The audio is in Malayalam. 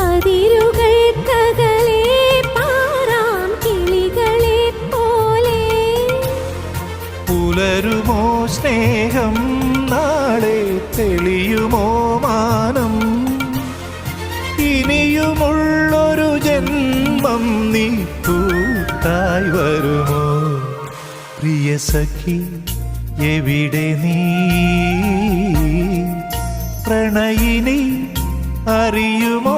അതിരുകൾക്കകലെ പാറാം കിളികളെ പോലെ പുലരുമോ സ്നേഹം നാളെ തെളിയുമോ മാനം ഇനിയുമുള്ളൊരു ജന്മം നീ കൂട്ടായി വരുമോ പ്രിയ സഖി എവിടെ നീ പ്രണയിനി അറിയുമോ